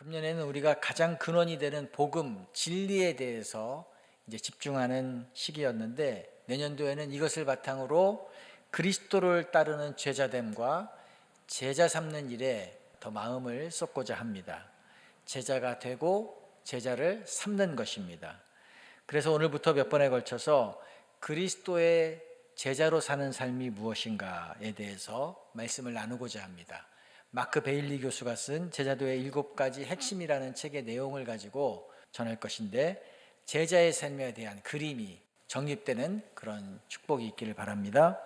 금년에는 우리가 가장 근원이 되는 복음, 진리에 대해서 이제 집중하는 시기였는데, 내년도에는 이것을 바탕으로 그리스도를 따르는 제자됨과 제자 삼는 일에 더 마음을 쏟고자 합니다. 제자가 되고 제자를 삼는 것입니다. 그래서 오늘부터 몇 번에 걸쳐서 그리스도의 제자로 사는 삶이 무엇인가에 대해서 말씀을 나누고자 합니다. 마크 베일리 교수가 쓴 제자도의 7가지 핵심이라는 책의 내용을 가지고 전할 것인데, 제자의 삶에 대한 그림이 정립되는 그런 축복이 있기를 바랍니다.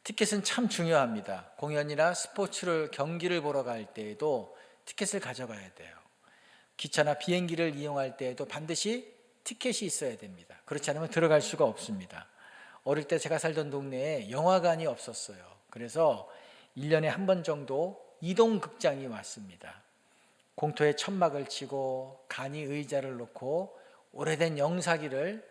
티켓은 참 중요합니다. 공연이나 스포츠를 경기를 보러 갈 때에도 티켓을 가져가야 돼요. 기차나 비행기를 이용할 때에도 반드시 티켓이 있어야 됩니다. 그렇지 않으면 들어갈 수가 없습니다. 어릴 때 제가 살던 동네에 영화관이 없었어요. 그래서 1년에 한 번 정도 이동극장이 왔습니다. 공터에 천막을 치고 간이 의자를 놓고 오래된 영사기를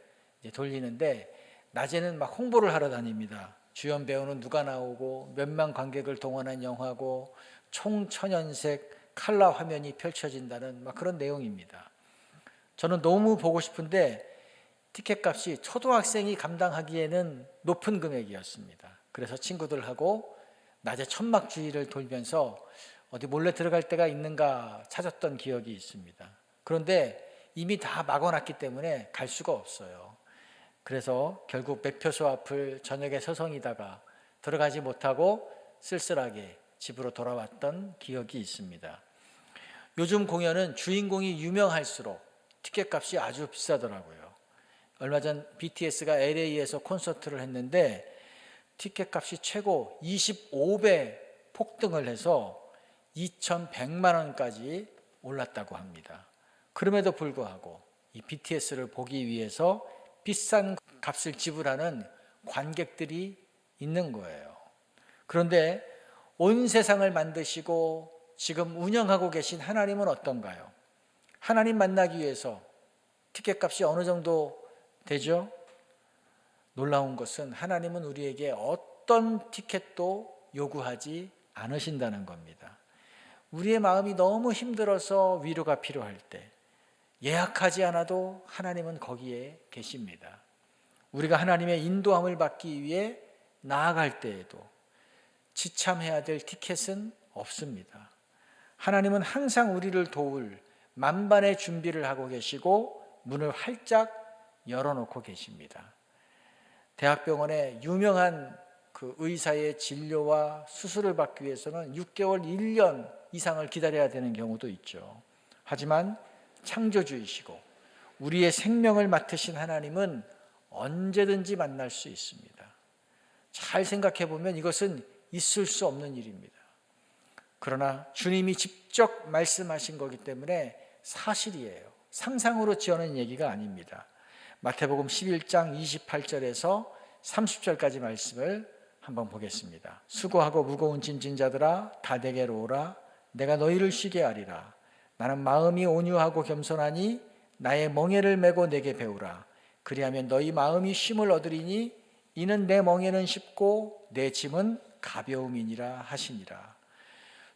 돌리는데, 낮에는 막 홍보를 하러 다닙니다. 주연 배우는 누가 나오고 몇만 관객을 동원한 영화고 총천연색 칼라 화면이 펼쳐진다는 막 그런 내용입니다. 저는 너무 보고 싶은데 티켓 값이 초등학생이 감당하기에는 높은 금액이었습니다. 그래서 친구들하고 낮에 천막 주위를 돌면서 어디 몰래 들어갈 데가 있는가 찾았던 기억이 있습니다. 그런데 이미 다 막아놨기 때문에 갈 수가 없어요. 그래서 결국 매표소 앞을 저녁에 서성이다가 들어가지 못하고 쓸쓸하게 집으로 돌아왔던 기억이 있습니다. 요즘 공연은 주인공이 유명할수록 티켓 값이 아주 비싸더라고요. 얼마 전 BTS가 LA에서 콘서트를 했는데 티켓 값이 최고 25배 폭등을 해서 2,100만 원까지 올랐다고 합니다. 그럼에도 불구하고 이 BTS를 보기 위해서 비싼 값을 지불하는 관객들이 있는 거예요. 그런데 온 세상을 만드시고 지금 운영하고 계신 하나님은 어떤가요? 하나님 만나기 위해서 티켓 값이 어느 정도 되죠? 놀라운 것은 하나님은 우리에게 어떤 티켓도 요구하지 않으신다는 겁니다. 우리의 마음이 너무 힘들어서 위로가 필요할 때 예약하지 않아도 하나님은 거기에 계십니다. 우리가 하나님의 인도함을 받기 위해 나아갈 때에도 지참해야 될 티켓은 없습니다. 하나님은 항상 우리를 도울 만반의 준비를 하고 계시고 문을 활짝 열어놓고 계십니다. 대학병원에 유명한 그 의사의 진료와 수술을 받기 위해서는 6개월, 1년 이상을 기다려야 되는 경우도 있죠. 하지만 창조주이시고 우리의 생명을 맡으신 하나님은 언제든지 만날 수 있습니다. 잘 생각해 보면 이것은 있을 수 없는 일입니다. 그러나 주님이 직접 말씀하신 거기 때문에 사실이에요. 상상으로 지어낸 얘기가 아닙니다. 마태복음 11장 28절에서 30절까지 말씀을 한번 보겠습니다. 수고하고 무거운 짐진 자들아 다 내게로 오라. 내가 너희를 쉬게 하리라. 나는 마음이 온유하고 겸손하니 나의 멍에를 메고 내게 배우라. 그리하면 너희 마음이 쉼을 얻으리니 이는 내 멍에는 쉽고 내 짐은 가벼움이니라 하시니라.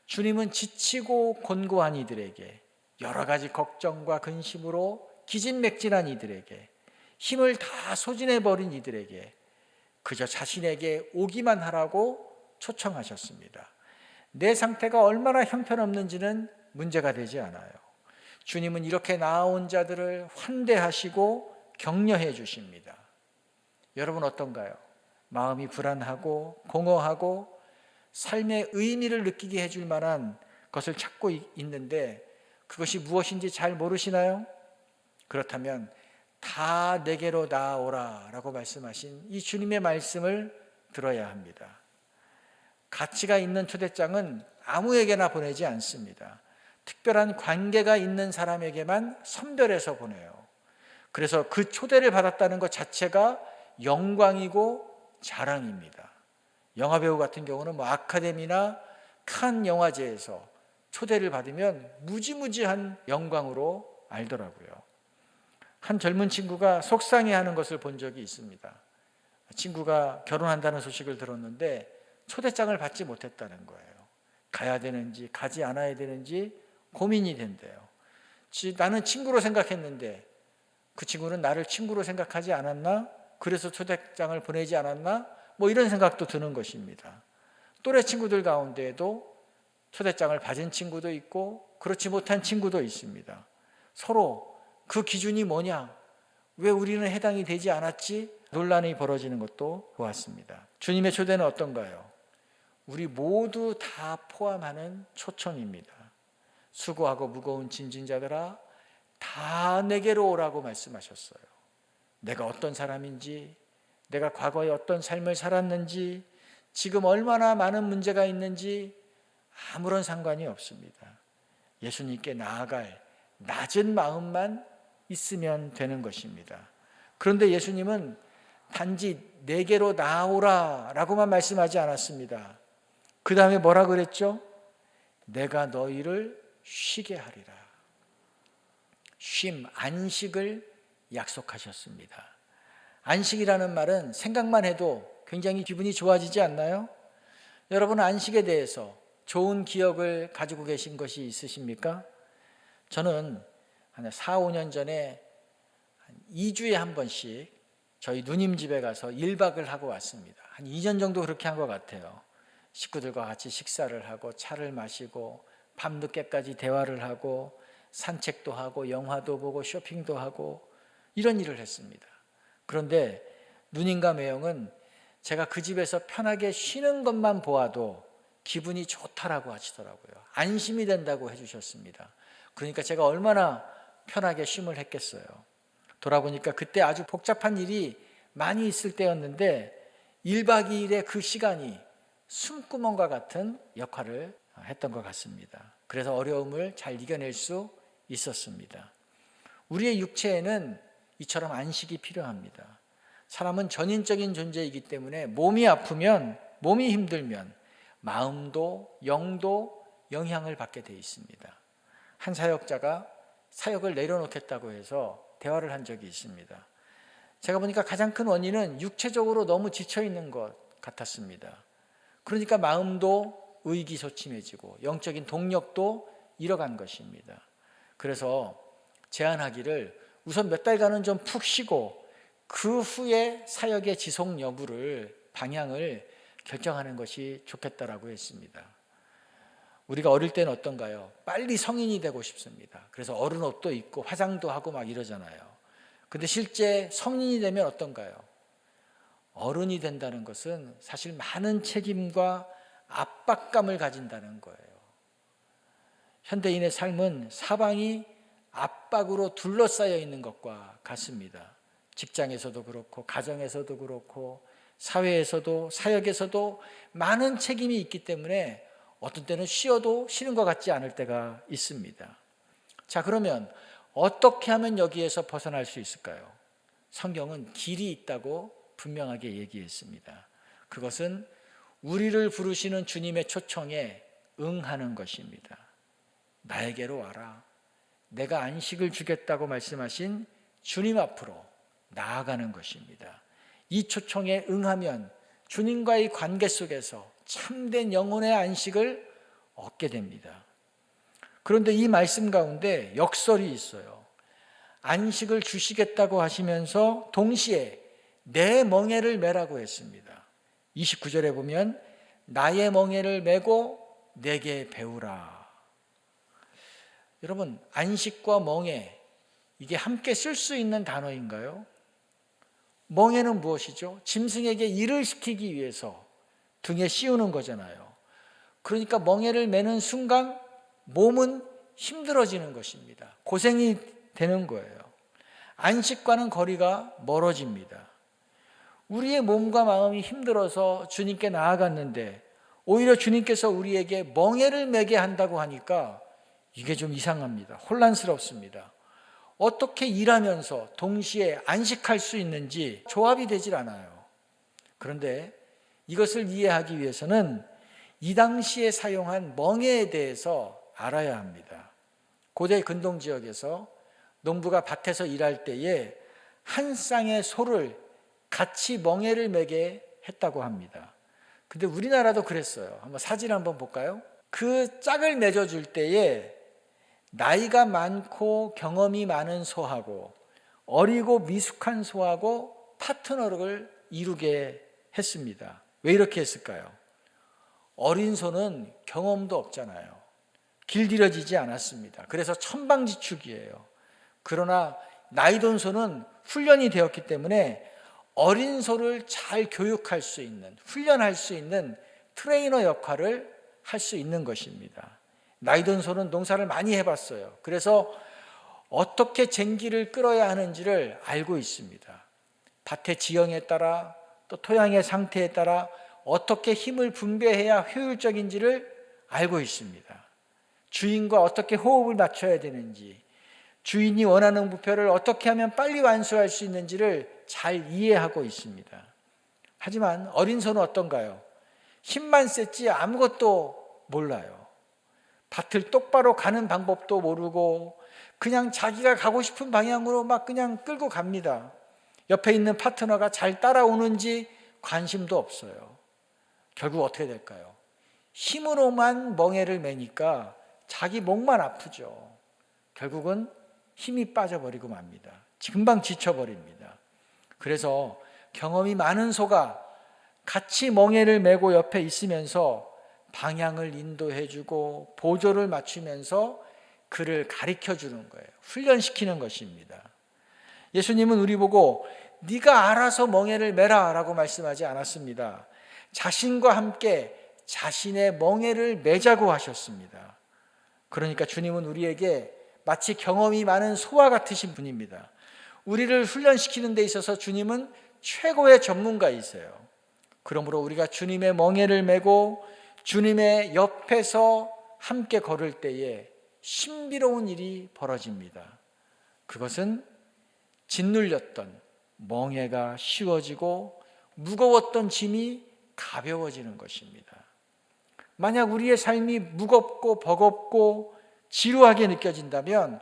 주님은 지치고 곤고한 이들에게, 여러 가지 걱정과 근심으로 기진맥진한 이들에게, 힘을 다 소진해버린 이들에게 그저 자신에게 오기만 하라고 초청하셨습니다. 내 상태가 얼마나 형편없는지는 문제가 되지 않아요. 주님은 이렇게 나아온 자들을 환대하시고 격려해 주십니다. 여러분 어떤가요? 마음이 불안하고 공허하고 삶의 의미를 느끼게 해줄 만한 것을 찾고 있는데 그것이 무엇인지 잘 모르시나요? 그렇다면 다 내게로 나아오라 라고 말씀하신 이 주님의 말씀을 들어야 합니다. 가치가 있는 초대장은 아무에게나 보내지 않습니다. 특별한 관계가 있는 사람에게만 선별해서 보내요. 그래서 그 초대를 받았다는 것 자체가 영광이고 자랑입니다. 영화배우 같은 경우는 아카데미나 칸 영화제에서 초대를 받으면 무지무지한 영광으로 알더라고요. 한 젊은 친구가 속상해하는 것을 본 적이 있습니다. 친구가 결혼한다는 소식을 들었는데 초대장을 받지 못했다는 거예요. 가야 되는지 가지 않아야 되는지 고민이 된대요. 나는 친구로 생각했는데 그 친구는 나를 친구로 생각하지 않았나? 그래서 초대장을 보내지 않았나? 뭐 이런 생각도 드는 것입니다. 또래 친구들 가운데에도 초대장을 받은 친구도 있고 그렇지 못한 친구도 있습니다. 서로 그 기준이 뭐냐? 왜 우리는 해당이 되지 않았지? 논란이 벌어지는 것도 보았습니다. 주님의 초대는 어떤가요? 우리 모두 다 포함하는 초청입니다. 수고하고 무거운 짐진 자들아 다 내게로 오라고 말씀하셨어요. 내가 어떤 사람인지, 내가 과거에 어떤 삶을 살았는지, 지금 얼마나 많은 문제가 있는지 아무런 상관이 없습니다. 예수님께 나아갈 낮은 마음만 있으면 되는 것입니다. 그런데 예수님은 단지 내게로 나아오라 라고만 말씀하지 않았습니다. 그 다음에 뭐라 그랬죠? 내가 너희를 쉬게 하리라. 쉼, 안식을 약속하셨습니다. 안식이라는 말은 생각만 해도 굉장히 기분이 좋아지지 않나요? 여러분 안식에 대해서 좋은 기억을 가지고 계신 것이 있으십니까? 저는 한 4, 5년 전에 2주에 한 번씩 저희 누님 집에 가서 1박을 하고 왔습니다. 한 2년 정도 그렇게 한 것 같아요. 식구들과 같이 식사를 하고 차를 마시고 밤늦게까지 대화를 하고 산책도 하고 영화도 보고 쇼핑도 하고 이런 일을 했습니다. 그런데 누님과 매형은 제가 그 집에서 편하게 쉬는 것만 보아도 기분이 좋다라고 하시더라고요. 안심이 된다고 해주셨습니다. 그러니까 제가 얼마나 편하게 쉼을 했겠어요. 돌아보니까 그때 아주 복잡한 일이 많이 있을 때였는데 1박 2일의 그 시간이 숨구멍과 같은 역할을 했던 것 같습니다. 그래서 어려움을 잘 이겨낼 수 있었습니다. 우리의 육체에는 이처럼 안식이 필요합니다. 사람은 전인적인 존재이기 때문에 몸이 아프면, 몸이 힘들면 마음도 영도 영향을 받게 되어 있습니다. 한 사역자가 사역을 내려놓겠다고 해서 대화를 한 적이 있습니다. 제가 보니까 가장 큰 원인은 육체적으로 너무 지쳐있는 것 같았습니다. 그러니까 마음도 의기소침해지고 영적인 동력도 잃어간 것입니다. 그래서 제안하기를 우선 몇 달간은 좀 푹 쉬고 그 후에 사역의 지속 여부를 방향을 결정하는 것이 좋겠다라고 했습니다. 우리가 어릴 때는 어떤가요? 빨리 성인이 되고 싶습니다. 그래서 어른 옷도 입고 화장도 하고 막 이러잖아요. 근데 실제 성인이 되면 어떤가요? 어른이 된다는 것은 사실 많은 책임과 압박감을 가진다는 거예요. 현대인의 삶은 사방이 압박으로 둘러싸여 있는 것과 같습니다. 직장에서도 그렇고 가정에서도 그렇고 사회에서도 사역에서도 많은 책임이 있기 때문에 어떤 때는 쉬어도 쉬는 것 같지 않을 때가 있습니다. 자, 그러면 어떻게 하면 여기에서 벗어날 수 있을까요? 성경은 길이 있다고 분명하게 얘기했습니다. 그것은 우리를 부르시는 주님의 초청에 응하는 것입니다. 나에게로 와라. 내가 안식을 주겠다고 말씀하신 주님 앞으로 나아가는 것입니다. 이 초청에 응하면 주님과의 관계 속에서 참된 영혼의 안식을 얻게 됩니다. 그런데 이 말씀 가운데 역설이 있어요. 안식을 주시겠다고 하시면서 동시에 내 멍에를 메라고 했습니다. 29절에 보면 나의 멍에를 메고 내게 배우라. 여러분, 안식과 멍에 이게 함께 쓸 수 있는 단어인가요? 멍에는 무엇이죠? 짐승에게 일을 시키기 위해서 등에 씌우는 거잖아요. 그러니까 멍에를 메는 순간 몸은 힘들어지는 것입니다. 고생이 되는 거예요. 안식과는 거리가 멀어집니다. 우리의 몸과 마음이 힘들어서 주님께 나아갔는데 오히려 주님께서 우리에게 멍에를 메게 한다고 하니까 이게 좀 이상합니다. 혼란스럽습니다. 어떻게 일하면서 동시에 안식할 수 있는지 조합이 되질 않아요. 그런데 이것을 이해하기 위해서는 이 당시에 사용한 멍에에 대해서 알아야 합니다. 고대 근동 지역에서 농부가 밭에서 일할 때에 한 쌍의 소를 같이 멍에를 매게 했다고 합니다. 근데 우리나라도 그랬어요. 한번 사진 한번 볼까요? 그 짝을 맺어줄 때에 나이가 많고 경험이 많은 소하고 어리고 미숙한 소하고 파트너를 이루게 했습니다. 왜 이렇게 했을까요? 어린 소는 경험도 없잖아요. 길들여지지 않았습니다. 그래서 천방지축이에요. 그러나 나이 든 소는 훈련이 되었기 때문에 어린 소를 잘 교육할 수 있는, 훈련할 수 있는 트레이너 역할을 할 수 있는 것입니다. 나이 든 소는 농사를 많이 해봤어요. 그래서 어떻게 쟁기를 끌어야 하는지를 알고 있습니다. 밭의 지형에 따라 또 토양의 상태에 따라 어떻게 힘을 분배해야 효율적인지를 알고 있습니다. 주인과 어떻게 호흡을 맞춰야 되는지, 주인이 원하는 부표를 어떻게 하면 빨리 완수할 수 있는지를 잘 이해하고 있습니다. 하지만 어린 소는 어떤가요? 힘만 셌지 아무것도 몰라요. 밭을 똑바로 가는 방법도 모르고 그냥 자기가 가고 싶은 방향으로 막 그냥 끌고 갑니다. 옆에 있는 파트너가 잘 따라오는지 관심도 없어요. 결국 어떻게 될까요? 힘으로만 멍에를 매니까 자기 목만 아프죠. 결국은 힘이 빠져버리고 맙니다. 금방 지쳐버립니다. 그래서 경험이 많은 소가 같이 멍에를 메고 옆에 있으면서 방향을 인도해주고 보조를 맞추면서 그를 가르쳐주는 거예요. 훈련시키는 것입니다. 예수님은 우리 보고 네가 알아서 멍에를 메라 라고 말씀하지 않았습니다. 자신과 함께 자신의 멍에를 메자고 하셨습니다. 그러니까 주님은 우리에게 마치 경험이 많은 소와 같으신 분입니다. 우리를 훈련시키는 데 있어서 주님은 최고의 전문가이세요. 그러므로 우리가 주님의 멍에를 메고 주님의 옆에서 함께 걸을 때에 신비로운 일이 벌어집니다. 그것은 짓눌렸던 멍에가 쉬워지고 무거웠던 짐이 가벼워지는 것입니다. 만약 우리의 삶이 무겁고 버겁고 지루하게 느껴진다면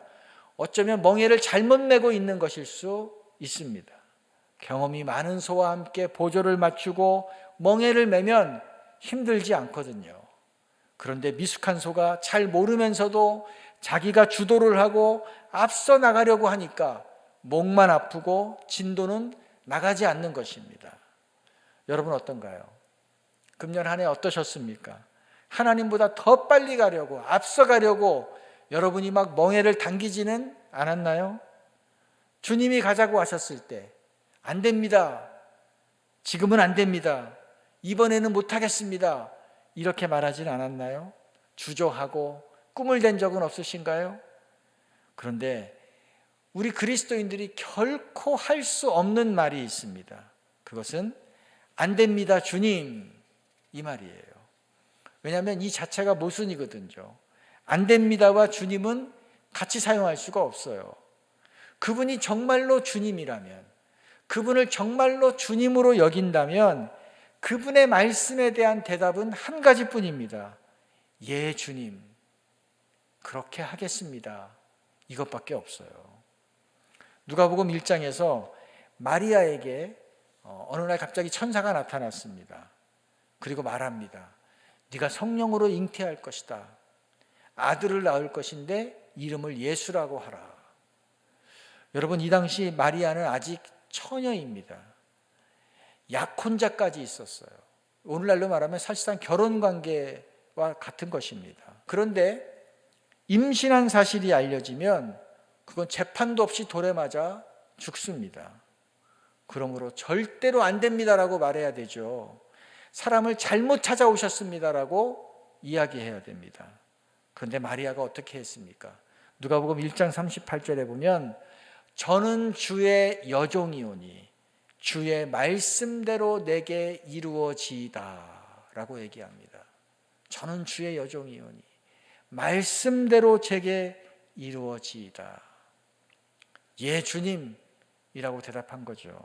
어쩌면 멍에를 잘못 메고 있는 것일 수 있습니다. 경험이 많은 소와 함께 보조를 맞추고 멍에를 메면 힘들지 않거든요. 그런데 미숙한 소가 잘 모르면서도 자기가 주도를 하고 앞서 나가려고 하니까 목만 아프고 진도는 나가지 않는 것입니다. 여러분 어떤가요? 금년 한 해 어떠셨습니까? 하나님보다 더 빨리 가려고, 앞서 가려고 여러분이 막 멍에를 당기지는 않았나요? 주님이 가자고 하셨을 때 안 됩니다. 지금은 안 됩니다. 이번에는 못하겠습니다. 이렇게 말하지는 않았나요? 주저하고 꿈을 댄 적은 없으신가요? 그런데 우리 그리스도인들이 결코 할 수 없는 말이 있습니다. 그것은 안 됩니다, 주님. 이 말이에요. 왜냐하면 이 자체가 모순이거든요. 안 됩니다와 주님은 같이 사용할 수가 없어요. 그분이 정말로 주님이라면, 그분을 정말로 주님으로 여긴다면 그분의 말씀에 대한 대답은 한 가지뿐입니다. 예, 주님. 그렇게 하겠습니다. 이것밖에 없어요. 누가복음 1장에서 마리아에게 어느 날 갑자기 천사가 나타났습니다. 그리고 말합니다. 네가 성령으로 잉태할 것이다. 아들을 낳을 것인데 이름을 예수라고 하라. 여러분, 이 당시 마리아는 아직 처녀입니다. 약혼자까지 있었어요. 오늘날로 말하면 사실상 결혼관계와 같은 것입니다. 그런데 임신한 사실이 알려지면 그건 재판도 없이 돌에 맞아 죽습니다. 그러므로 절대로 안 됩니다라고 말해야 되죠. 사람을 잘못 찾아오셨습니다라고 이야기해야 됩니다. 그런데 마리아가 어떻게 했습니까? 누가복음 1장 38절에 보면 저는 주의 여종이오니 주의 말씀대로 내게 이루어지이다 라고 얘기합니다. 저는 주의 여종이오니 말씀대로 제게 이루어지이다. 예, 주님이라고 대답한 거죠.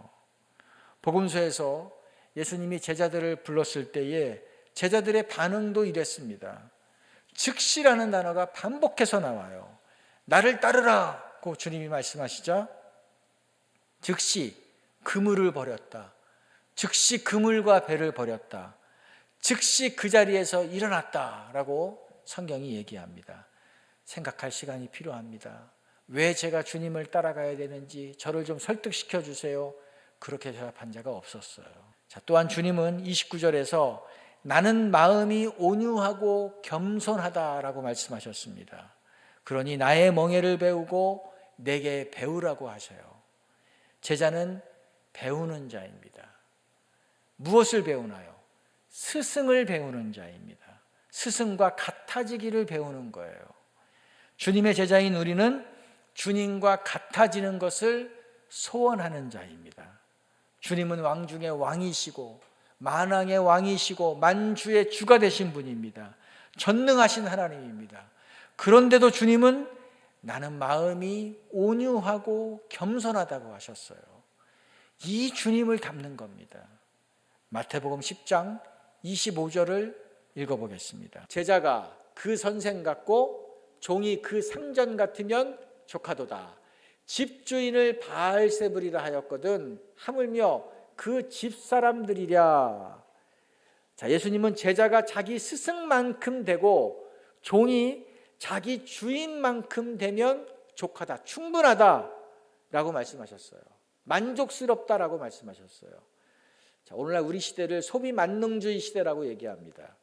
복음서에서 예수님이 제자들을 불렀을 때에 제자들의 반응도 이랬습니다. 즉시라는 단어가 반복해서 나와요. 나를 따르라고 주님이 말씀하시자 즉시 그물을 버렸다. 즉시 그물과 배를 버렸다. 즉시 그 자리에서 일어났다라고 성경이 얘기합니다. 생각할 시간이 필요합니다. 왜 제가 주님을 따라가야 되는지 저를 좀 설득시켜 주세요. 그렇게 대답한 자가 없었어요. 자, 또한 주님은 29절에서 나는 마음이 온유하고 겸손하다라고 말씀하셨습니다. 그러니 나의 멍에를 배우고 내게 배우라고 하셔요. 제자는 배우는 자입니다. 무엇을 배우나요? 스승을 배우는 자입니다. 스승과 같아지기를 배우는 거예요. 주님의 제자인 우리는 주님과 같아지는 것을 소원하는 자입니다. 주님은 왕 중에 왕이시고 만왕의 왕이시고 만주의 주가 되신 분입니다. 전능하신 하나님입니다. 그런데도 주님은 나는 마음이 온유하고 겸손하다고 하셨어요. 이 주님을 닮는 겁니다. 마태복음 10장 25절을 읽어보겠습니다. 제자가 그 선생 같고 종이 그 상전 같으면 족하도다. 집주인을 바알세불이라 하였거든 하물며 그 집사람들이랴. 자, 예수님은 제자가 자기 스승만큼 되고 종이 자기 주인만큼 되면 족하다, 충분하다 라고 말씀하셨어요. 만족스럽다라고 말씀하셨어요. 자, 오늘날 우리 시대를 소비 만능주의 시대라고 얘기합니다.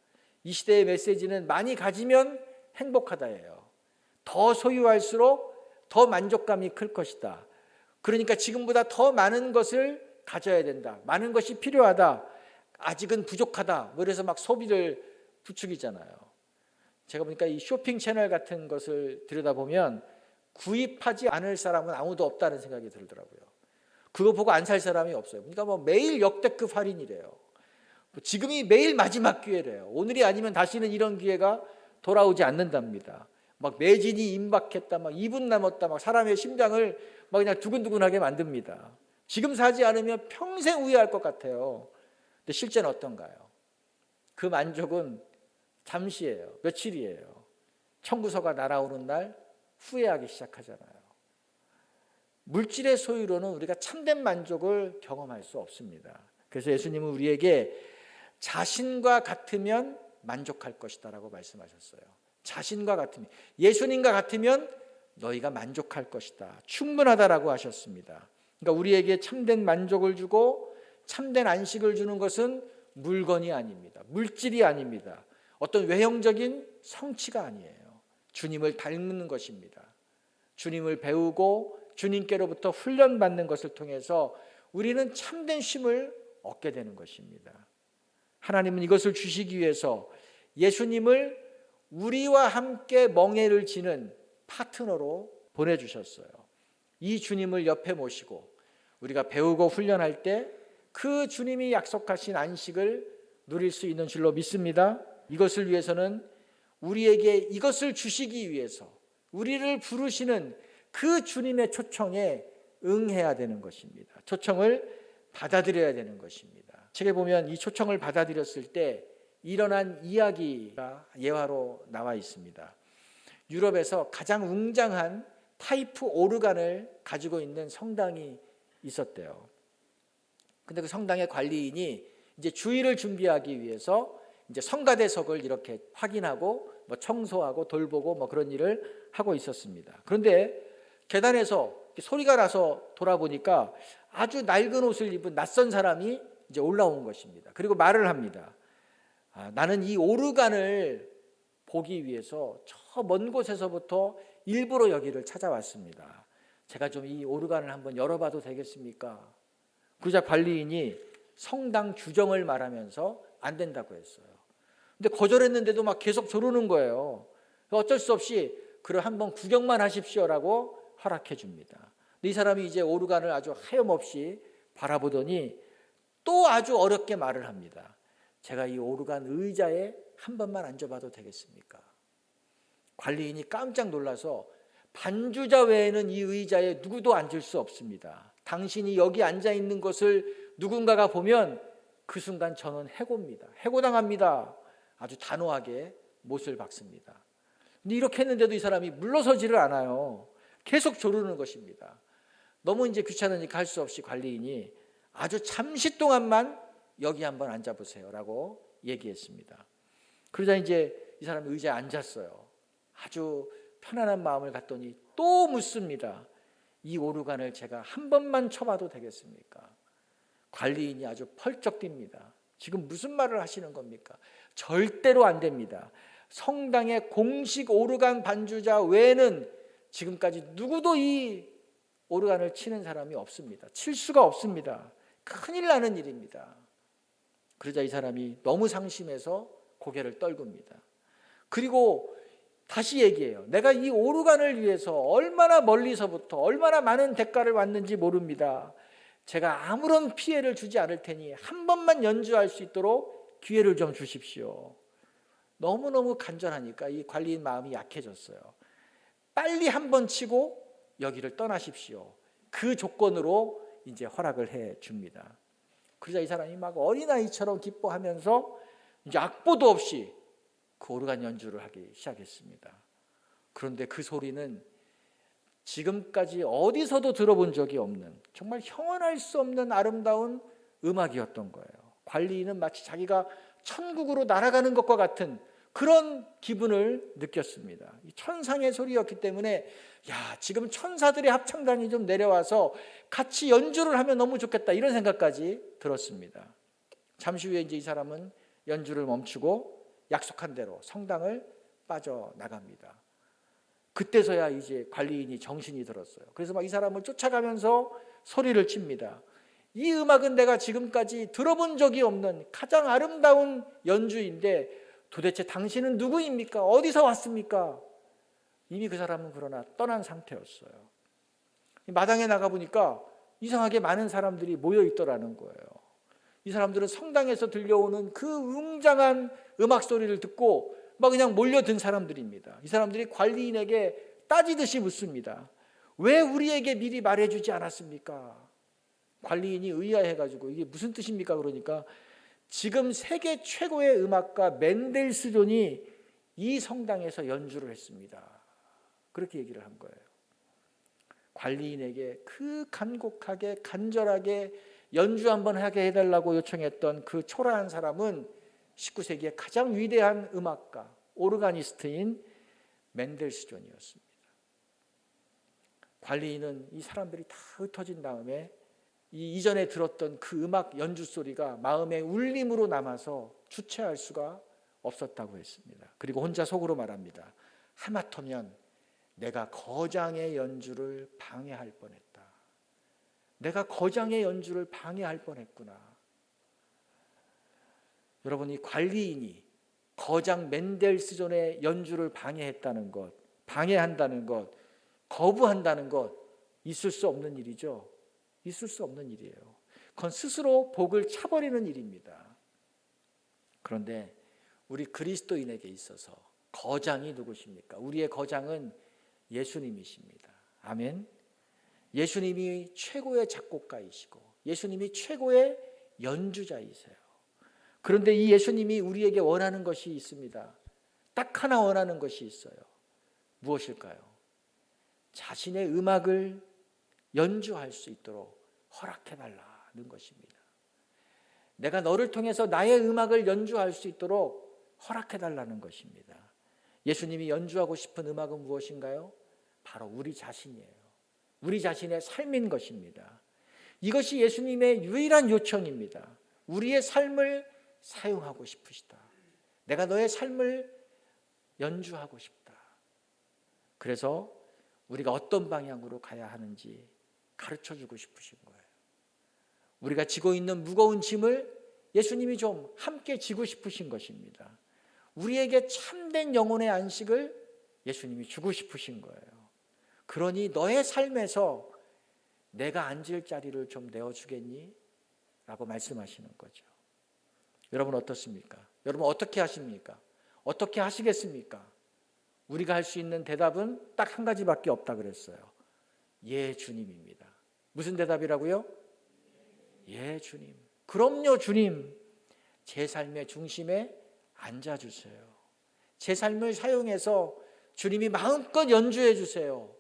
이 시대의 메시지는 많이 가지면 행복하다예요. 더 소유할수록 더 만족감이 클 것이다. 그러니까 지금보다 더 많은 것을 가져야 된다. 많은 것이 필요하다. 아직은 부족하다. 그래서 막 소비를 부추기잖아요. 제가 보니까 이 쇼핑 채널 같은 것을 들여다보면 구입하지 않을 사람은 아무도 없다는 생각이 들더라고요. 그거 보고 안 살 사람이 없어요. 그러니까 뭐 매일 역대급 할인이래요. 지금이 매일 마지막 기회래요. 오늘이 아니면 다시는 이런 기회가 돌아오지 않는답니다. 막 매진이 임박했다, 막 2분 남았다, 막 사람의 심장을 막 그냥 두근두근하게 만듭니다. 지금 사지 않으면 평생 후회할 것 같아요. 근데 실제는 어떤가요? 그 만족은 잠시예요. 며칠이에요. 청구서가 날아오는 날 후회하기 시작하잖아요. 물질의 소유로는 우리가 참된 만족을 경험할 수 없습니다. 그래서 예수님은 우리에게 자신과 같으면 만족할 것이다 라고 말씀하셨어요. 자신과 같으면, 예수님과 같으면 너희가 만족할 것이다, 충분하다라고 하셨습니다. 그러니까 우리에게 참된 만족을 주고 참된 안식을 주는 것은 물건이 아닙니다. 물질이 아닙니다. 어떤 외형적인 성취가 아니에요. 주님을 닮는 것입니다. 주님을 배우고 주님께로부터 훈련받는 것을 통해서 우리는 참된 쉼을 얻게 되는 것입니다. 하나님은 이것을 주시기 위해서 예수님을 우리와 함께 멍에를 지는 파트너로 보내주셨어요. 이 주님을 옆에 모시고 우리가 배우고 훈련할 때 그 주님이 약속하신 안식을 누릴 수 있는 줄로 믿습니다. 이것을 위해서는 우리에게 이것을 주시기 위해서 우리를 부르시는 그 주님의 초청에 응해야 되는 것입니다. 초청을 받아들여야 되는 것입니다. 책에 보면 이 초청을 받아들였을 때 일어난 이야기가 예화로 나와 있습니다. 유럽에서 가장 웅장한 파이프 오르간을 가지고 있는 성당이 있었대요. 근데 그 성당의 관리인이 이제 주일을 준비하기 위해서 이제 성가대석을 이렇게 확인하고 뭐 청소하고 돌보고 뭐 그런 일을 하고 있었습니다. 그런데 계단에서 소리가 나서 돌아보니까 아주 낡은 옷을 입은 낯선 사람이 이제 올라온 것입니다. 그리고 말을 합니다. 나는 이 오르간을 보기 위해서 저 먼 곳에서부터 일부러 여기를 찾아왔습니다. 제가 좀 이 오르간을 한번 열어봐도 되겠습니까? 그러자 관리인이 성당 규정을 말하면서 안 된다고 했어요. 근데 거절했는데도 막 계속 조르는 거예요. 어쩔 수 없이 그래 한번 구경만 하십시오라고 허락해 줍니다. 근데 이 사람이 이제 오르간을 아주 하염없이 바라보더니 또 아주 어렵게 말을 합니다. 제가 이 오르간 의자에 한 번만 앉아봐도 되겠습니까? 관리인이 깜짝 놀라서 반주자 외에는 이 의자에 누구도 앉을 수 없습니다. 당신이 여기 앉아 있는 것을 누군가가 보면 그 순간 저는 해고입니다. 해고당합니다. 아주 단호하게 못을 박습니다. 근데 이렇게 했는데도 이 사람이 물러서지를 않아요. 계속 조르는 것입니다. 너무 이제 귀찮으니까 할 수 없이 관리인이 아주 잠시 동안만 여기 한번 앉아보세요라고 얘기했습니다. 그러자 이제 이 사람이 의자에 앉았어요. 아주 편안한 마음을 갖더니 또 묻습니다. 이 오르간을 제가 한 번만 쳐봐도 되겠습니까? 관리인이 아주 펄쩍 뜁니다. 지금 무슨 말을 하시는 겁니까? 절대로 안 됩니다. 성당의 공식 오르간 반주자 외에는 지금까지 누구도 이 오르간을 치는 사람이 없습니다. 칠 수가 없습니다. 큰일 나는 일입니다. 그러자 이 사람이 너무 상심해서 고개를 떨굽니다. 그리고 다시 얘기해요. 내가 이 오르간을 위해서 얼마나 멀리서부터 얼마나 많은 대가를 왔는지 모릅니다. 제가 아무런 피해를 주지 않을 테니 한 번만 연주할 수 있도록 기회를 좀 주십시오. 너무너무 간절하니까 이 관리인 마음이 약해졌어요. 빨리 한 번 치고 여기를 떠나십시오. 그 조건으로 이제 허락을 해 줍니다. 그러자 이 사람이 막 어린아이처럼 기뻐하면서 이제 악보도 없이 그 오르간 연주를 하기 시작했습니다. 그런데 그 소리는 지금까지 어디서도 들어본 적이 없는, 정말 형언할 수 없는 아름다운 음악이었던 거예요. 관리인은 마치 자기가 천국으로 날아가는 것과 같은 그런 기분을 느꼈습니다. 천상의 소리였기 때문에 지금 천사들의 합창단이 좀 내려와서 같이 연주를 하면 너무 좋겠다, 이런 생각까지 들었습니다. 잠시 후에 이제 이 사람은 연주를 멈추고 약속한 대로 성당을 빠져나갑니다. 그때서야 이제 관리인이 정신이 들었어요. 그래서 막 이 사람을 쫓아가면서 소리를 칩니다. 이 음악은 내가 지금까지 들어본 적이 없는 가장 아름다운 연주인데 도대체 당신은 누구입니까? 어디서 왔습니까? 이미 그 사람은 그러나 떠난 상태였어요. 마당에 나가보니까 이상하게 많은 사람들이 모여 있더라는 거예요. 이 사람들은 성당에서 들려오는 그 웅장한 음악 소리를 듣고 막 그냥 몰려든 사람들입니다. 이 사람들이 관리인에게 따지듯이 묻습니다. 왜 우리에게 미리 말해주지 않았습니까? 관리인이 의아해가지고 이게 무슨 뜻입니까? 그러니까 지금 세계 최고의 음악가 멘델스존이 이 성당에서 연주를 했습니다. 그렇게 얘기를 한 거예요. 관리인에게 그 간곡하게 간절하게 연주 한번 하게 해달라고 요청했던 그 초라한 사람은 19세기의 가장 위대한 음악가, 오르가니스트인 멘델스존이었습니다. 관리인은 이 사람들이 다 흩어진 다음에 이 이전에 들었던 그 음악 연주 소리가 마음의 울림으로 남아서 주체할 수가 없었다고 했습니다. 그리고 혼자 속으로 말합니다. 하마터면 내가 거장의 연주를 방해할 뻔했다. 내가 거장의 연주를 방해할 뻔했구나. 여러분, 이 관리인이 거장 멘델스존의 연주를 방해했다는 것, 방해한다는 것, 거부한다는 것, 있을 수 없는 일이죠. 있을 수 없는 일이에요. 그건 스스로 복을 차버리는 일입니다. 그런데 우리 그리스도인에게 있어서 거장이 누구십니까? 우리의 거장은 예수님이십니다. 아멘. 예수님이 최고의 작곡가이시고 예수님이 최고의 연주자이세요. 그런데 이 예수님이 우리에게 원하는 것이 있습니다. 딱 하나 원하는 것이 있어요. 무엇일까요? 자신의 음악을 연주할 수 있도록 허락해달라는 것입니다. 내가 너를 통해서 나의 음악을 연주할 수 있도록 허락해달라는 것입니다. 예수님이 연주하고 싶은 음악은 무엇인가요? 바로 우리 자신이에요. 우리 자신의 삶인 것입니다. 이것이 예수님의 유일한 요청입니다. 우리의 삶을 사용하고 싶으시다. 내가 너의 삶을 연주하고 싶다. 그래서 우리가 어떤 방향으로 가야 하는지 가르쳐주고 싶으신 거예요. 우리가 지고 있는 무거운 짐을 예수님이 좀 함께 지고 싶으신 것입니다. 우리에게 참된 영혼의 안식을 예수님이 주고 싶으신 거예요. 그러니 너의 삶에서 내가 앉을 자리를 좀 내어주겠니? 라고 말씀하시는 거죠. 여러분 어떻습니까? 여러분 어떻게 하십니까? 어떻게 하시겠습니까? 우리가 할 수 있는 대답은 딱 한 가지밖에 없다 그랬어요. 예, 주님입니다. 무슨 대답이라고요? 예, 주님. 그럼요, 주님. 제 삶의 중심에 앉아주세요. 제 삶을 사용해서 주님이 마음껏 연주해 주세요.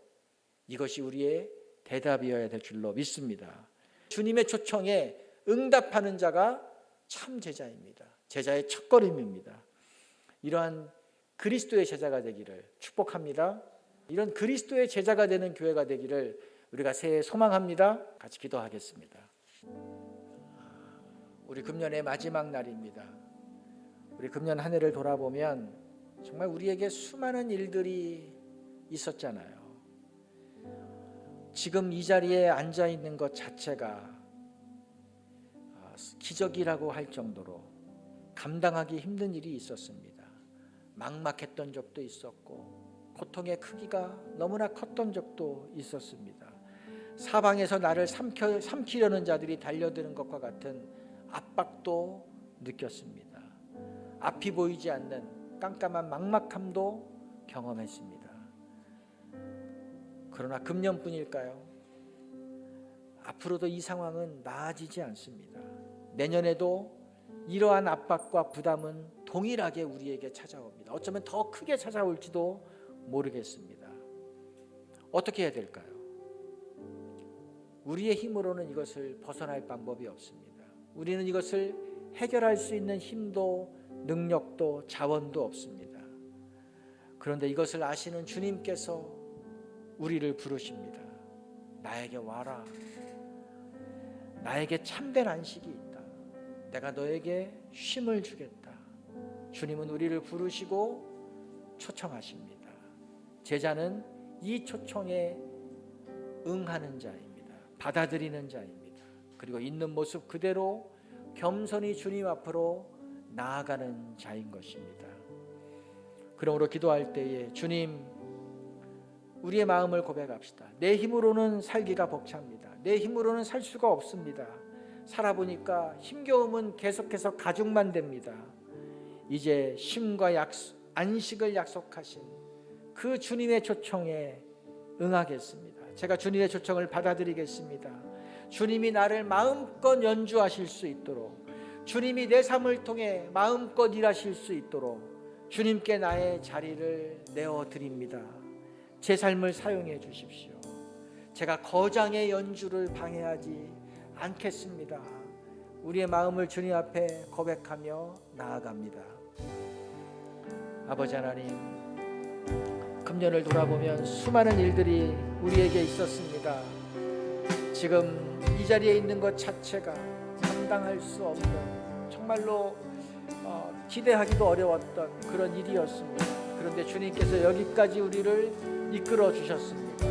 이것이 우리의 대답이어야 될 줄로 믿습니다. 주님의 초청에 응답하는 자가 참 제자입니다. 제자의 첫걸음입니다. 이러한 그리스도의 제자가 되기를 축복합니다. 이런 그리스도의 제자가 되는 교회가 되기를 우리가 새해 소망합니다. 같이 기도하겠습니다. 우리 금년의 마지막 날입니다. 우리 금년 한 해를 돌아보면 정말 우리에게 수많은 일들이 있었잖아요. 지금 이 자리에 앉아 있는 것 자체가 기적이라고 할 정도로 감당하기 힘든 일이 있었습니다. 막막했던 적도 있었고 고통의 크기가 너무나 컸던 적도 있었습니다. 사방에서 나를 삼키려는 자들이 달려드는 것과 같은 압박도 느꼈습니다. 앞이 보이지 않는 깜깜한 막막함도 경험했습니다. 그러나 금년뿐일까요? 앞으로도 이 상황은 나아지지 않습니다. 내년에도 이러한 압박과 부담은 동일하게 우리에게 찾아옵니다. 어쩌면 더 크게 찾아올지도 모르겠습니다. 어떻게 해야 될까요? 우리의 힘으로는 이것을 벗어날 방법이 없습니다. 우리는 이것을 해결할 수 있는 힘도 능력도 자원도 없습니다. 그런데 이것을 아시는 주님께서 우리를 부르십니다. 나에게 와라. 나에게 참된 안식이 있다. 내가 너에게 쉼을 주겠다. 주님은 우리를 부르시고 초청하십니다. 제자는 이 초청에 응하는 자입니다. 받아들이는 자입니다. 그리고 있는 모습 그대로 겸손히 주님 앞으로 나아가는 자인 것입니다. 그러므로 기도할 때에 주님, 우리의 마음을 고백합시다. 내 힘으로는 살기가 벅찹니다. 내 힘으로는 살 수가 없습니다. 살아보니까 힘겨움은 계속해서 가중만 됩니다. 이제 쉼과 안식을 약속하신 그 주님의 초청에 응하겠습니다. 제가 주님의 초청을 받아들이겠습니다. 주님이 나를 마음껏 연주하실 수 있도록, 주님이 내 삶을 통해 마음껏 일하실 수 있도록 주님께 나의 자리를 내어드립니다. 제 삶을 사용해 주십시오. 제가 거장의 연주를 방해하지 않겠습니다. 우리의 마음을 주님 앞에 고백하며 나아갑니다. 아버지 하나님, 금년을 돌아보면 수많은 일들이 우리에게 있었습니다. 지금 이 자리에 있는 것 자체가 감당할 수 없는, 정말로 기대하기도 어려웠던 그런 일이었습니다. 그런데 주님께서 여기까지 우리를 이끌어 주셨습니다.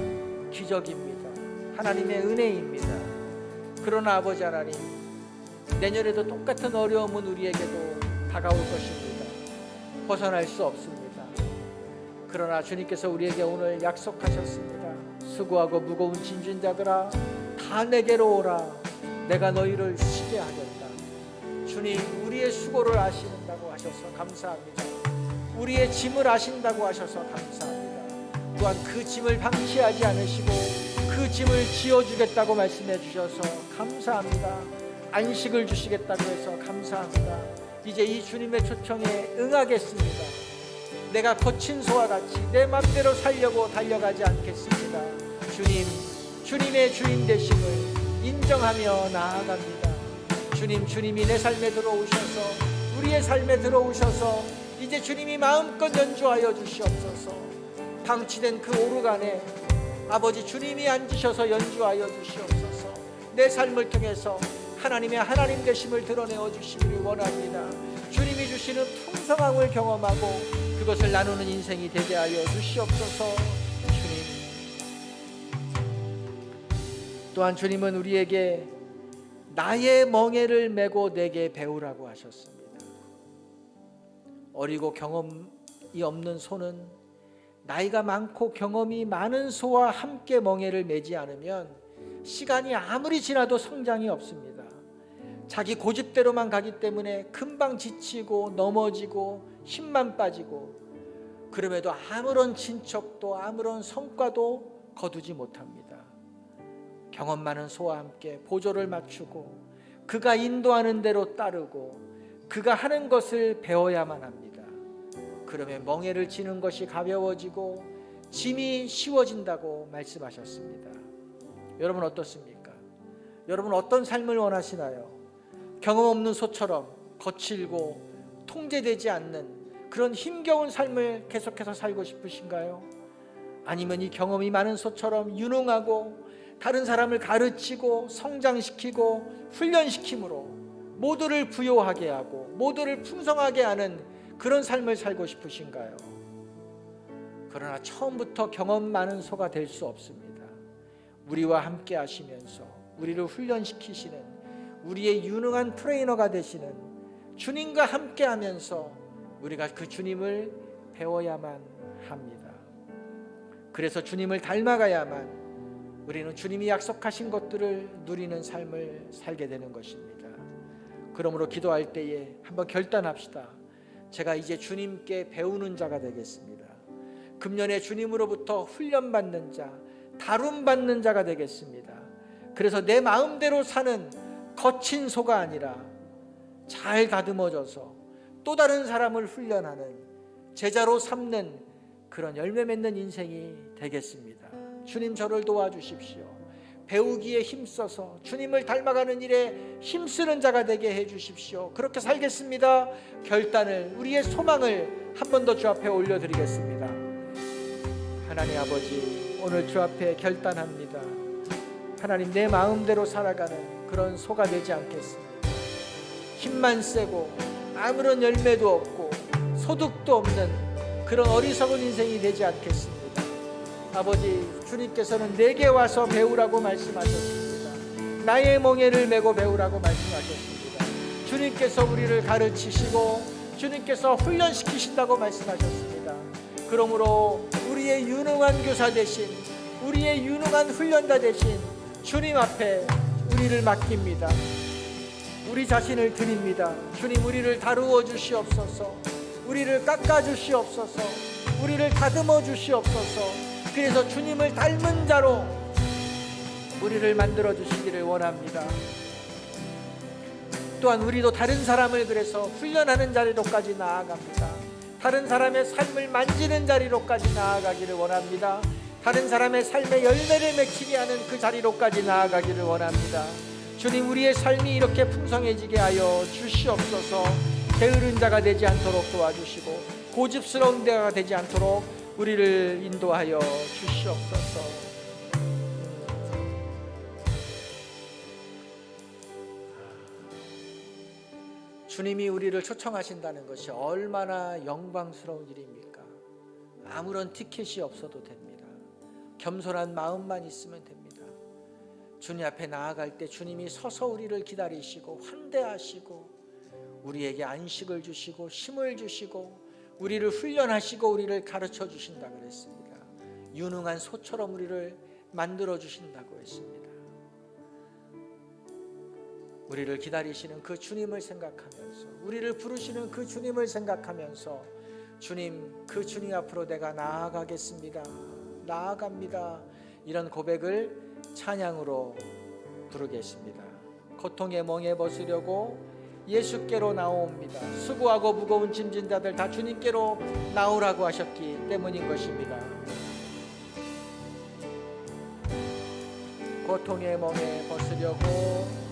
기적입니다. 하나님의 은혜입니다. 그러나 아버지 하나님, 내년에도 똑같은 어려움은 우리에게도 다가올 것입니다. 벗어날 수 없습니다. 그러나 주님께서 우리에게 오늘 약속하셨습니다. 수고하고 무거운 짐진 자들아, 다 내게로 오라. 내가 너희를 쉬게 하겠다. 주님, 우리의 수고를 아신다고 하셔서 감사합니다. 우리의 짐을 아신다고 하셔서 감사합니다. 또한 그 짐을 방치하지 않으시고 그 짐을 지어주겠다고 말씀해 주셔서 감사합니다. 안식을 주시겠다고 해서 감사합니다. 이제 이 주님의 초청에 응하겠습니다. 내가 거친 소와 같이 내 맘대로 살려고 달려가지 않겠습니다. 주님, 주님의 주인 되심을 인정하며 나아갑니다. 주님, 주님이 내 삶에 들어오셔서, 우리의 삶에 들어오셔서 이제 주님이 마음껏 연주하여 주시옵소서. 방치된 그 오르간에 아버지 주님이 앉으셔서 연주하여 주시옵소서. 내 삶을 통해서 하나님의 하나님 되심을 드러내어 주시기를 원합니다. 주님이 주시는 풍성함을 경험하고 그것을 나누는 인생이 되게 하여 주시옵소서. 또한 주님은 우리에게 나의 멍에를 메고 내게 배우라고 하셨습니다. 어리고 경험이 없는 소는 나이가 많고 경험이 많은 소와 함께 멍에를 매지 않으면 시간이 아무리 지나도 성장이 없습니다. 자기 고집대로만 가기 때문에 금방 지치고 넘어지고 힘만 빠지고, 그럼에도 아무런 진척도 아무런 성과도 거두지 못합니다. 경험 많은 소와 함께 보조를 맞추고 그가 인도하는 대로 따르고 그가 하는 것을 배워야만 합니다. 그러면 멍에를 지는 것이 가벼워지고 짐이 쉬워진다고 말씀하셨습니다. 여러분 어떻습니까? 여러분 어떤 삶을 원하시나요? 경험 없는 소처럼 거칠고 통제되지 않는 그런 힘겨운 삶을 계속해서 살고 싶으신가요? 아니면 이 경험이 많은 소처럼 유능하고 다른 사람을 가르치고 성장시키고 훈련시킴으로 모두를 부요하게 하고 모두를 풍성하게 하는 그런 삶을 살고 싶으신가요? 그러나 처음부터 경험 많은 소가 될 수 없습니다. 우리와 함께 하시면서 우리를 훈련시키시는, 우리의 유능한 트레이너가 되시는 주님과 함께 하면서 우리가 그 주님을 배워야만 합니다. 그래서 주님을 닮아가야만 우리는 주님이 약속하신 것들을 누리는 삶을 살게 되는 것입니다. 그러므로 기도할 때에 한번 결단합시다. 제가 이제 주님께 배우는 자가 되겠습니다. 금년에 주님으로부터 훈련받는 자, 다룸받는 자가 되겠습니다. 그래서 내 마음대로 사는 거친 소가 아니라 잘 다듬어져서 또 다른 사람을 훈련하는, 제자로 삼는 그런 열매 맺는 인생이 되겠습니다. 주님, 저를 도와주십시오. 배우기에 힘써서 주님을 닮아가는 일에 힘쓰는 자가 되게 해주십시오. 그렇게 살겠습니다. 결단을, 우리의 소망을 한 번 더 주 앞에 올려드리겠습니다. 하나님 아버지, 오늘 주 앞에 결단합니다. 하나님, 내 마음대로 살아가는 그런 소가 되지 않겠습니다. 힘만 세고 아무런 열매도 없고 소득도 없는 그런 어리석은 인생이 되지 않겠습니다. 아버지, 주님께서는 내게 와서 배우라고 말씀하셨습니다. 나의 멍에를 메고 배우라고 말씀하셨습니다. 주님께서 우리를 가르치시고 주님께서 훈련시키신다고 말씀하셨습니다. 그러므로 우리의 유능한 교사 대신, 우리의 유능한 훈련자 대신 주님 앞에 우리를 맡깁니다. 우리 자신을 드립니다. 주님, 우리를 다루어 주시옵소서. 우리를 깎아 주시옵소서. 우리를 다듬어 주시옵소서. 그래서 주님을 닮은 자로 우리를 만들어 주시기를 원합니다. 또한 우리도 다른 사람을 그래서 훈련하는 자리로까지 나아갑니다. 다른 사람의 삶을 만지는 자리로까지 나아가기를 원합니다. 다른 사람의 삶에 열매를 맺히게 하는 그 자리로까지 나아가기를 원합니다. 주님, 우리의 삶이 이렇게 풍성해지게 하여 주시옵소서. 게으른 자가 되지 않도록 도와주시고 고집스러운 자가 되지 않도록 우리를 인도하여 주시옵소서. 주님이 우리를 초청하신다는 것이 얼마나 영광스러운 일입니까? 아무런 티켓이 없어도 됩니다. 겸손한 마음만 있으면 됩니다. 주님 앞에 나아갈 때 주님이 서서 우리를 기다리시고 환대하시고 우리에게 안식을 주시고 힘을 주시고 우리를 훈련하시고 우리를 가르쳐 주신다 그랬습니다. 유능한 소처럼 우리를 만들어 주신다고 했습니다. 우리를 기다리시는 그 주님을 생각하면서, 우리를 부르시는 그 주님을 생각하면서, 주님, 그 주님 앞으로 내가 나아가겠습니다, 나아갑니다, 이런 고백을 찬양으로 부르겠습니다. 고통의 멍에 벗으려고 예수께로 나옵니다. 수고하고 무거운 짐진 자들 다 주님께로 나오라고 하셨기 때문인 것입니다. 고통의 멍에 벗으려고,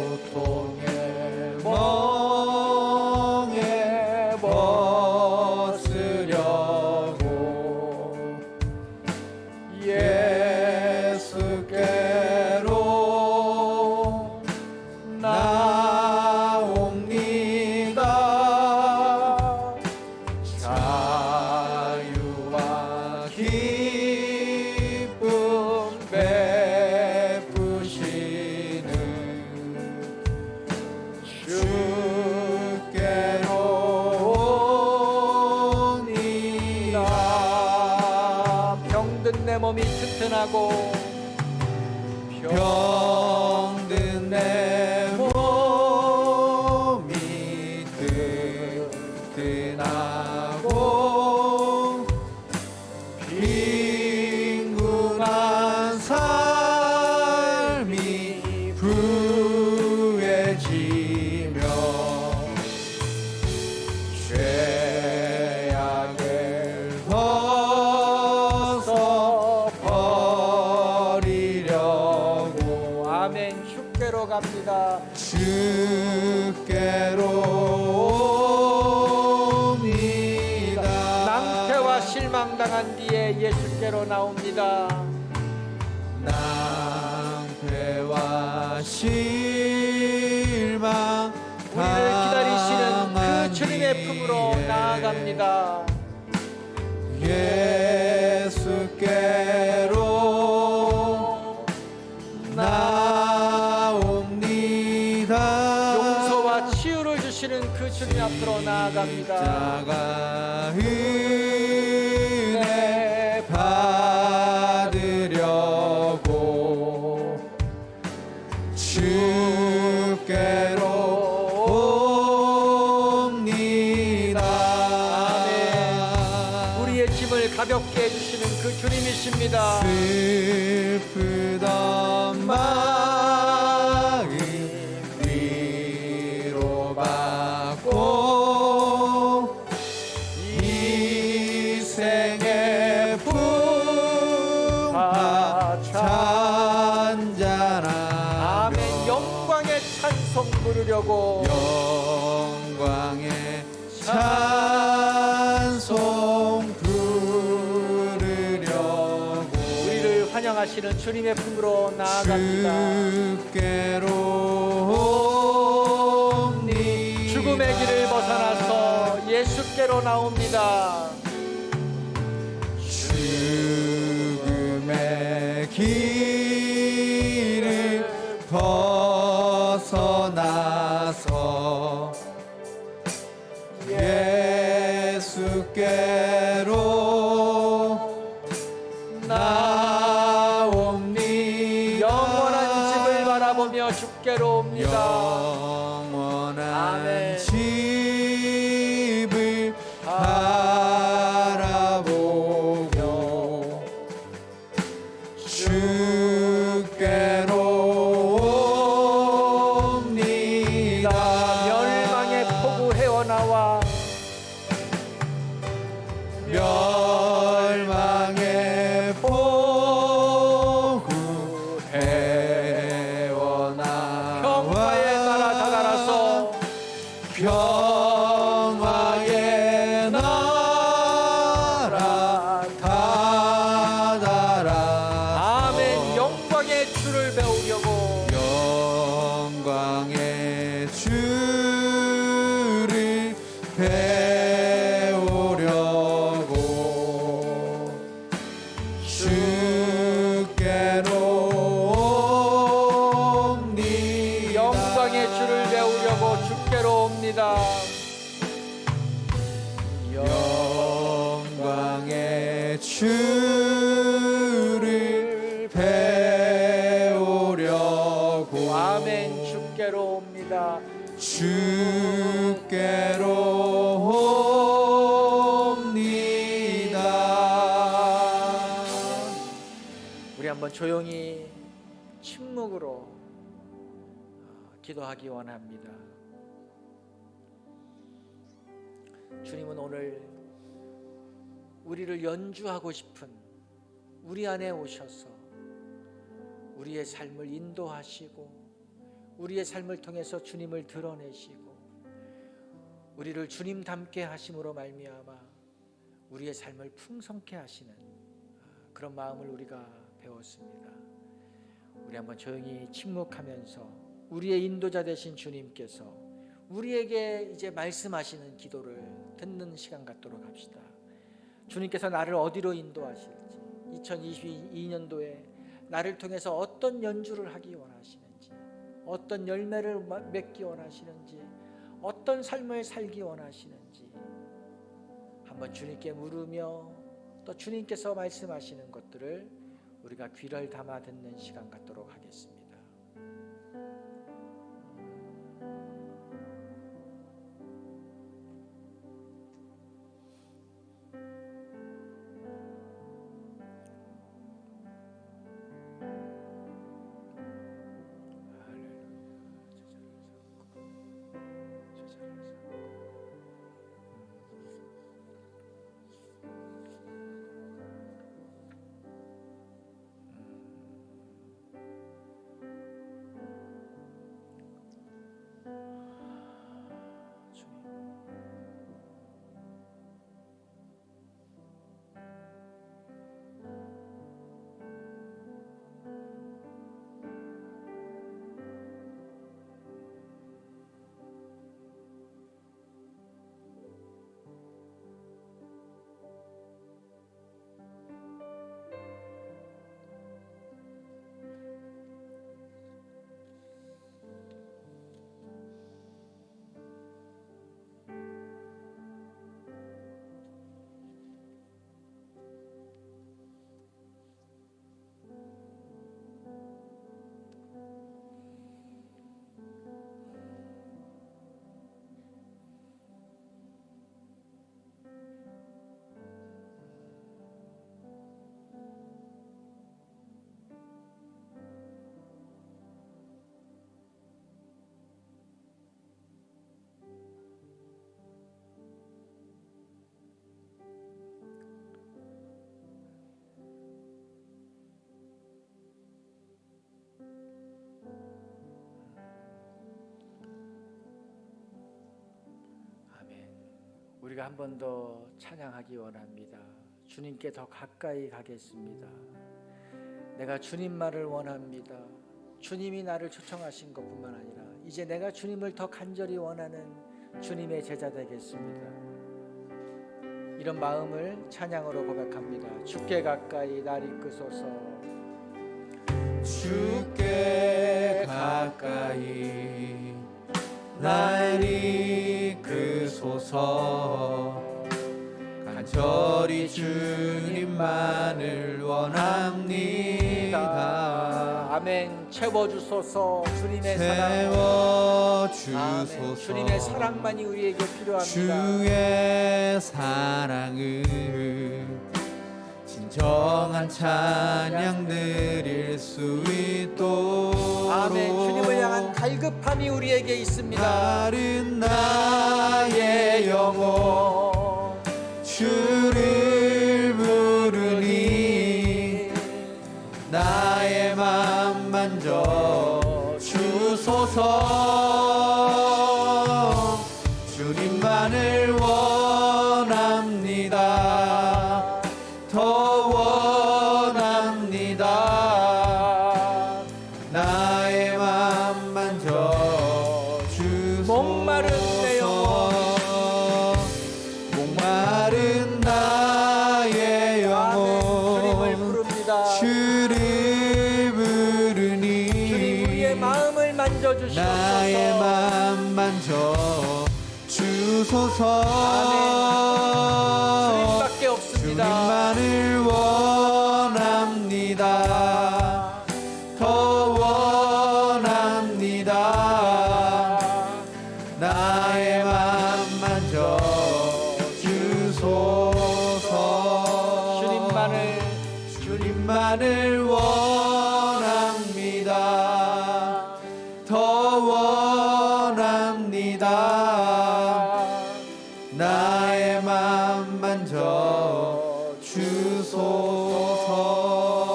고통의 멍에 벗으려고 예수께로 나옵니다. 자유와 기쁨 베푸시는 주께로 옵니다. 병든 내 몸이 튼튼하고, 병든 내 몸이 튼튼하고 빈곤한 삶이 부해지며 죄악을 벗어버리려고, 아멘, 주께로 갑니다. 주께로 옵니다. 말한 뒤에 예수께로 나옵니다. 낭패와 실망 우리를 기다리시는 그 주님의 품으로 나아갑니다. 예수께로 나옵니다. 용서와 치유를 주시는 그 주님 앞으로 나아갑니다. 자가 은혜 받으려고 주께로 옵니다. 아멘. 우리의 짐을 가볍게 해주시는 그 주님이십니다. 슬프던 마음 위로받고 이 생의 풍파 찬잔하며 아멘. 영광의 찬송 부르려고 영광의 찬송 부르려고 우리를 환영하시는 주님의 품으로 나아갑니다. 주께로 옵니다. 죽음의 길을 벗어나서 예수께로 나옵니다. 죽음의 길을 벗어나서 예수께로 나옵니다. 영원한 집을 바라보며 주께로 옵니다. 영원한 아멘. 집을 바라보고 주께로 옵니다. 멸망의 폭우 헤어나와 멸망의 폭우 헤어나와 평화의 나라 다다라서 평화의 나라 다다라 아멘. 영광의 주를 배우려고 영광의 주를 배우려고 주께로 옵니다. 영광의 주를 배우려고 주께로 옵니다. 영광의 주를 배우려고 아멘. 주께로 옵니다. 주께로 옵니다. 우리 한번 조용히 침묵으로 기도하기 원합니다. 주님은 오늘 우리를 연주하고 싶은 우리 안에 오셔서 우리의 삶을 인도하시고 우리의 삶을 통해서 주님을 드러내시고 우리를 주님 닮게 하심으로 말미암아 우리의 삶을 풍성케 하시는 그런 마음을 우리가 배웠습니다. 우리 한번 조용히 침묵하면서 우리의 인도자 되신 주님께서 우리에게 이제 말씀하시는 기도를 듣는 시간 갖도록 합시다. 주님께서 나를 어디로 인도하실지, 2022년도에 나를 통해서 어떤 연주를 하기 원하시는지, 어떤 열매를 맺기 원하시는지, 어떤 삶을 살기 원하시는지 한번 주님께 물으며 또 주님께서 말씀하시는 것들을 우리가 귀를 담아 듣는 시간 갖도록 하겠습니다. 우리가 한 번 더 찬양하기 원합니다. 주님께 더 가까이 가겠습니다. 내가 주님 말을 원합니다. 주님이 나를 초청하신 것뿐만 아니라 이제 내가 주님을 더 간절히 원하는 주님의 제자 되겠습니다. 이런 마음을 찬양으로 고백합니다. 주께 가까이 날 이끄소서. 주께 가까이 날 이끄소서. 간절히 주님만을 원합니다. 아멘. 채워주소서. 주님의 사랑. 채워주소서. 아멘. 주님의 사랑만이 우리에게 필요합니다. 주의 사랑을 진정한 찬양 드릴 수 있도록. 아멘. 주님을 향한 갈급함이 우리에게 있습니다. 다른 나의 영혼 주를 부르니 나의 맘 만져 주소서. 주님만을 원합니다. 더 원합니다. 나의 맘 만져 주소서. 목마른 내 영혼. 목마른 나의 주님을 영혼 부릅니다. 주를 부르니 주님 우리의 마음을 만져주시옵소서. 나의 맘 만져 주소서. 주님밖에 없습니다. 주님만을 원합니다. 더 원합니다. 나의 맘 만져 주소서. 주님만을 원합니다. 더 원합니다. 나의 맘 만져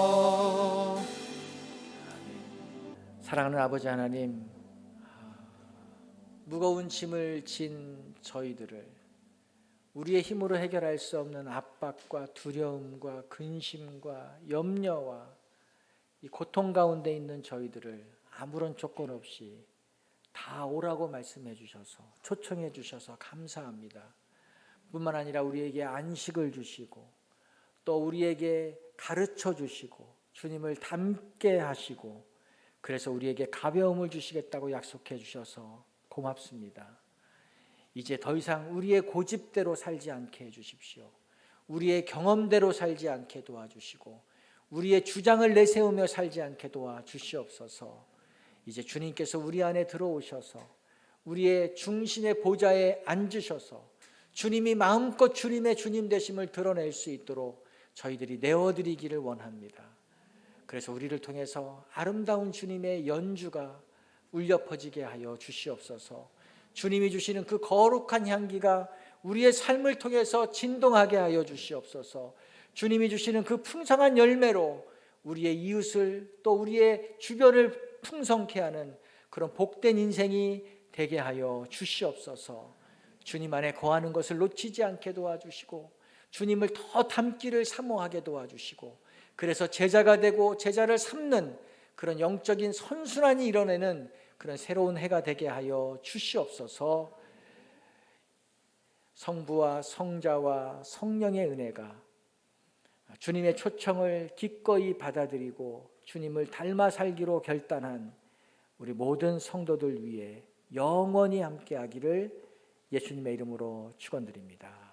주소서. 사랑하는 아버지 하나님, 무거운 짐을 진 저희들을 우리의 힘으로 해결할 수 없는 압박과 두려움과 근심과 염려와 이 고통 가운데 있는 저희들을 아무런 조건 없이 다 오라고 말씀해 주셔서 초청해 주셔서 감사합니다. 뿐만 아니라 우리에게 안식을 주시고 또 우리에게 가르쳐 주시고 주님을 닮게 하시고 그래서 우리에게 가벼움을 주시겠다고 약속해 주셔서 고맙습니다. 이제 더 이상 우리의 고집대로 살지 않게 해주십시오. 우리의 경험대로 살지 않게 도와주시고 우리의 주장을 내세우며 살지 않게 도와주시옵소서. 이제 주님께서 우리 안에 들어오셔서 우리의 중심의 보좌에 앉으셔서 주님이 마음껏 주님의 주님 되심을 드러낼 수 있도록 저희들이 내어드리기를 원합니다. 그래서 우리를 통해서 아름다운 주님의 연주가 울려 퍼지게 하여 주시옵소서. 주님이 주시는 그 거룩한 향기가 우리의 삶을 통해서 진동하게 하여 주시옵소서. 주님이 주시는 그 풍성한 열매로 우리의 이웃을 또 우리의 주변을 풍성케 하는 그런 복된 인생이 되게 하여 주시옵소서. 주님 안에 거하는 것을 놓치지 않게 도와주시고 주님을 더 닮기를 사모하게 도와주시고 그래서 제자가 되고 제자를 삼는 그런 영적인 선순환이 일어나는 그런 새로운 해가 되게 하여 주시옵소서. 성부와 성자와 성령의 은혜가 주님의 초청을 기꺼이 받아들이고 주님을 닮아 살기로 결단한 우리 모든 성도들 위해 영원히 함께하기를 예수님의 이름으로 축원드립니다.